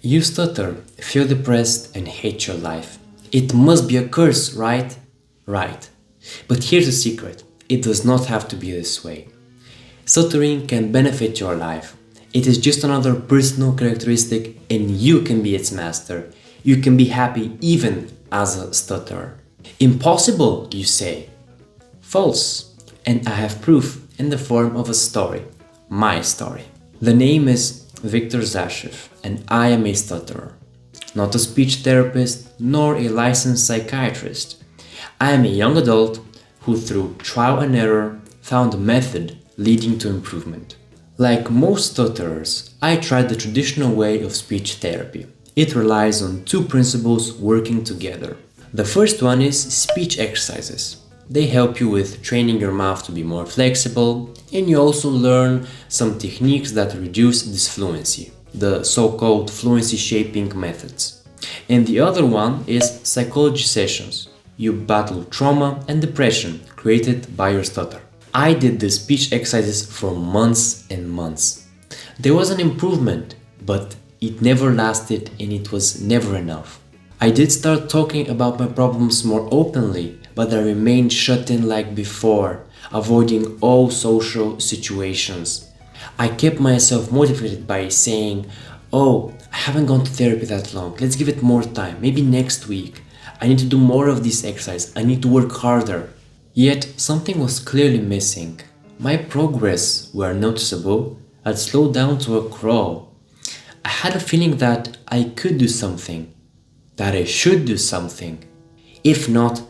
You stutter, feel depressed, and hate your life. It must be a curse, right? Right. But here's the secret: it does not have to be this way. Stuttering can benefit your life. It is just another personal characteristic, and you can be its master. You can be happy even as a stutterer. Impossible, you say? False. And I have proof in the form of a story. My story. The name is Victor Zashev, and I am a stutterer. Not a speech therapist, nor a licensed psychiatrist. I am a young adult who, through trial and error, found a method leading to improvement. Like most stutterers, I tried the traditional way of speech therapy. It relies on two principles working together. The first one is speech exercises. They help you with training your mouth to be more flexible, and you also learn some techniques that reduce disfluency, the so-called fluency shaping methods. And the other one is psychology sessions. You battle trauma and depression created by your stutter. I did the speech exercises for months and months. There was an improvement, but it never lasted and it was never enough. I did start talking about my problems more openly, but I remained shut in like before, avoiding all social situations. I kept myself motivated by saying, "Oh, I haven't gone to therapy that long, let's give it more time, maybe next week. I need to do more of this exercise, I need to work harder." Yet something was clearly missing. My progress were noticeable, had slowed down to a crawl. I had a feeling that I could do something, that I should do something. If not,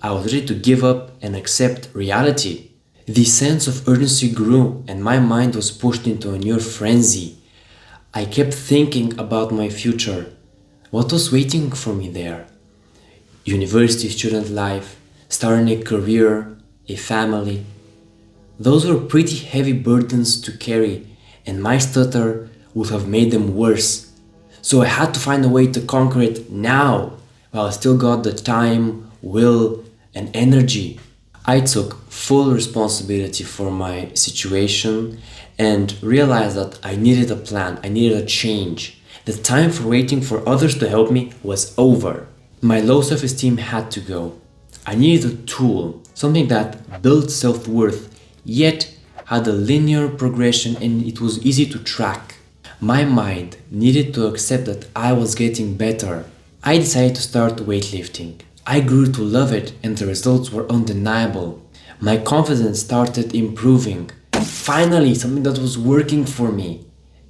I was ready to give up and accept reality. The sense of urgency grew and my mind was pushed into a near frenzy. I kept thinking about my future. What was waiting for me there? University student life, starting a career, a family. Those were pretty heavy burdens to carry, and my stutter would have made them worse. So I had to find a way to conquer it now, while I still got the time, will, and energy. I took full responsibility for my situation and realized that I needed a plan, I needed a change. The time for waiting for others to help me was over. My low self-esteem had to go. I needed a tool, something that built self-worth, yet had a linear progression and it was easy to track. My mind needed to accept that I was getting better. I decided to start weightlifting. I grew to love it and the results were undeniable. My confidence started improving. Finally, something that was working for me.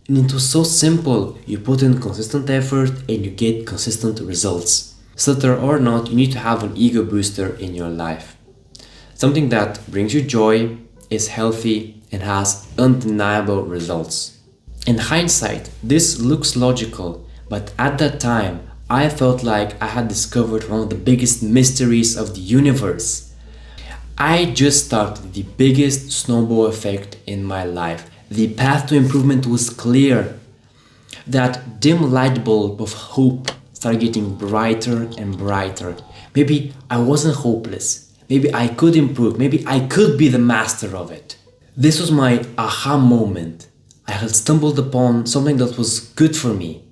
And it was so simple. You put in consistent effort and you get consistent results. Stutter or not, you need to have an ego booster in your life. Something that brings you joy, is healthy, and has undeniable results. In hindsight, this looks logical, but at that time, I felt like I had discovered one of the biggest mysteries of the universe. I just started the biggest snowball effect in my life. The path to improvement was clear. That dim light bulb of hope started getting brighter and brighter. Maybe I wasn't hopeless. Maybe I could improve. Maybe I could be the master of it. This was my aha moment. I had stumbled upon something that was good for me.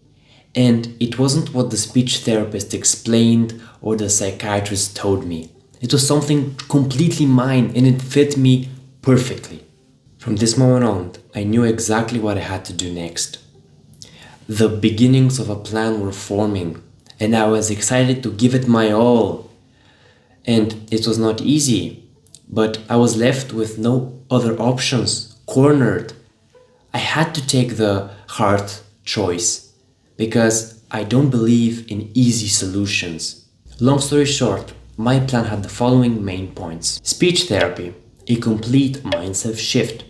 And it wasn't what the speech therapist explained or the psychiatrist told me. It was something completely mine and it fit me perfectly. From this moment on, I knew exactly what I had to do next. The beginnings of a plan were forming, and I was excited to give it my all. And it was not easy, but I was left with no other options, cornered. I had to take the hard choice, because I don't believe in easy solutions. Long story short, my plan had the following main points. Speech therapy, a complete mindset shift.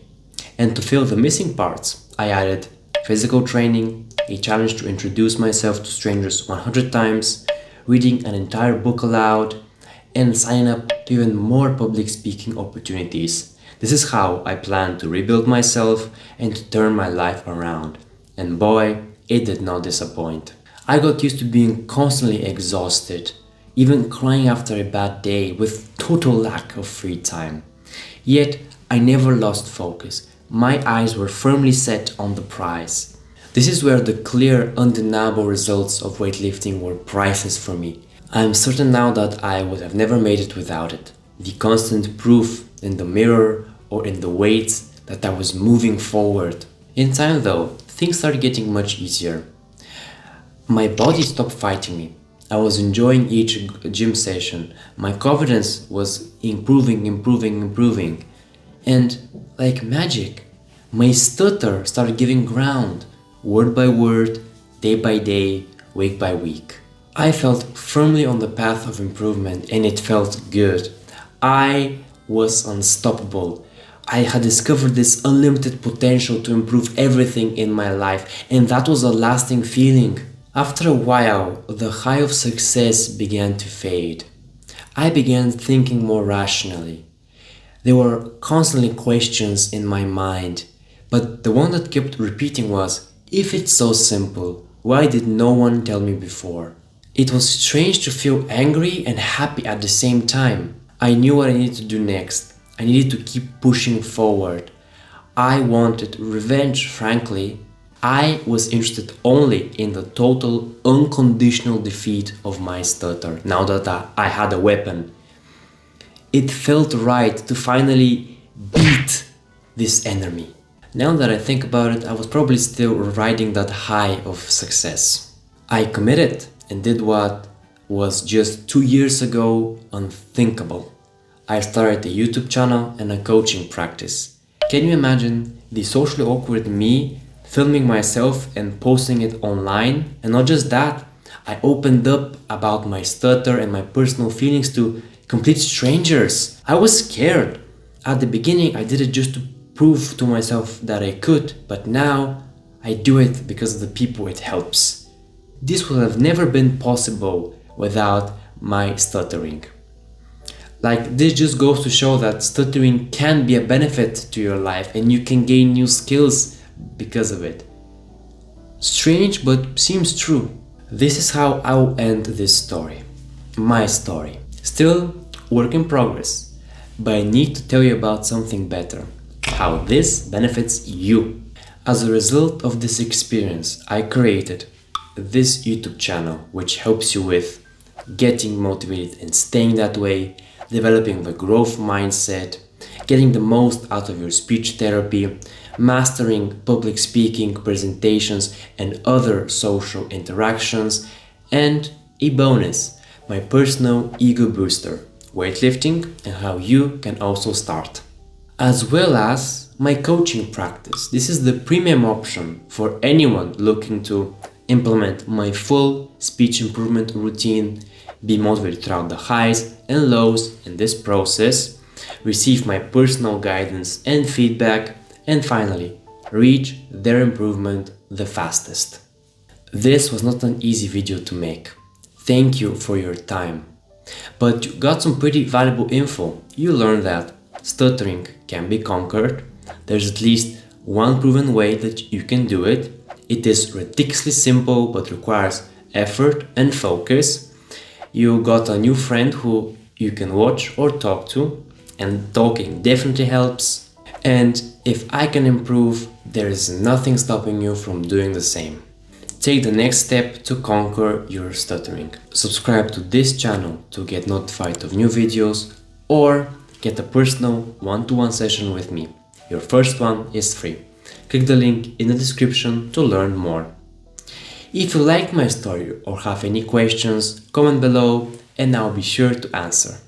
And to fill the missing parts, I added physical training, a challenge to introduce myself to strangers 100 times, reading an entire book aloud, and signing up to even more public speaking opportunities. This is how I plan to rebuild myself and to turn my life around. And boy, it did not disappoint. I got used to being constantly exhausted, even crying after a bad day with total lack of free time. Yet, I never lost focus. My eyes were firmly set on the prize. This is where the clear, undeniable results of weightlifting were priceless for me. I am certain now that I would have never made it without it. The constant proof in the mirror or in the weights that I was moving forward. In time though, things started getting much easier. My body stopped fighting me. I was enjoying each gym session. My confidence was improving. And like magic, my stutter started giving ground, word by word, day by day, week by week. I felt firmly on the path of improvement and it felt good. I was unstoppable. I had discovered this unlimited potential to improve everything in my life, and that was a lasting feeling. After a while, the high of success began to fade. I began thinking more rationally. There were constantly questions in my mind, but the one that kept repeating was, if it's so simple, why did no one tell me before? It was strange to feel angry and happy at the same time. I knew what I needed to do next. I needed to keep pushing forward. I wanted revenge, frankly. I was interested only in the total, unconditional defeat of my stutter, now that I had a weapon. It felt right to finally beat this enemy. Now that I think about it, I was probably still riding that high of success. I committed and did what was just 2 years ago unthinkable. I started a YouTube channel and a coaching practice. Can you imagine the socially awkward me filming myself and posting it online? And not just that, I opened up about my stutter and my personal feelings to complete strangers. I was scared. At the beginning, I did it just to prove to myself that I could, but now I do it because of the people it helps. This would have never been possible without my stuttering. Like, this just goes to show that stuttering can be a benefit to your life and you can gain new skills because of it. Strange, but seems true. This is how I'll end this story. My story. Still work in progress, but I need to tell you about something better. How this benefits you. As a result of this experience, I created this YouTube channel, which helps you with getting motivated and staying that way, developing the growth mindset, getting the most out of your speech therapy, mastering public speaking, presentations, and other social interactions, and a bonus, my personal ego booster, weightlifting, and how you can also start. As well as my coaching practice. This is the premium option for anyone looking to implement my full speech improvement routine, be motivated throughout the highs and lows in this process, receive my personal guidance and feedback, and finally, reach their improvement the fastest. This was not an easy video to make. Thank you for your time. But you got some pretty valuable info. You learned that stuttering can be conquered. There's at least one proven way that you can do it. It is ridiculously simple but requires effort and focus. You got a new friend who you can watch or talk to, and talking definitely helps. And if I can improve, there is nothing stopping you from doing the same. Take the next step to conquer your stuttering. Subscribe to this channel to get notified of new videos, or get a personal one-to-one session with me. Your first one is free. Click the link in the description to learn more. If you like my story or have any questions, comment below and I'll be sure to answer.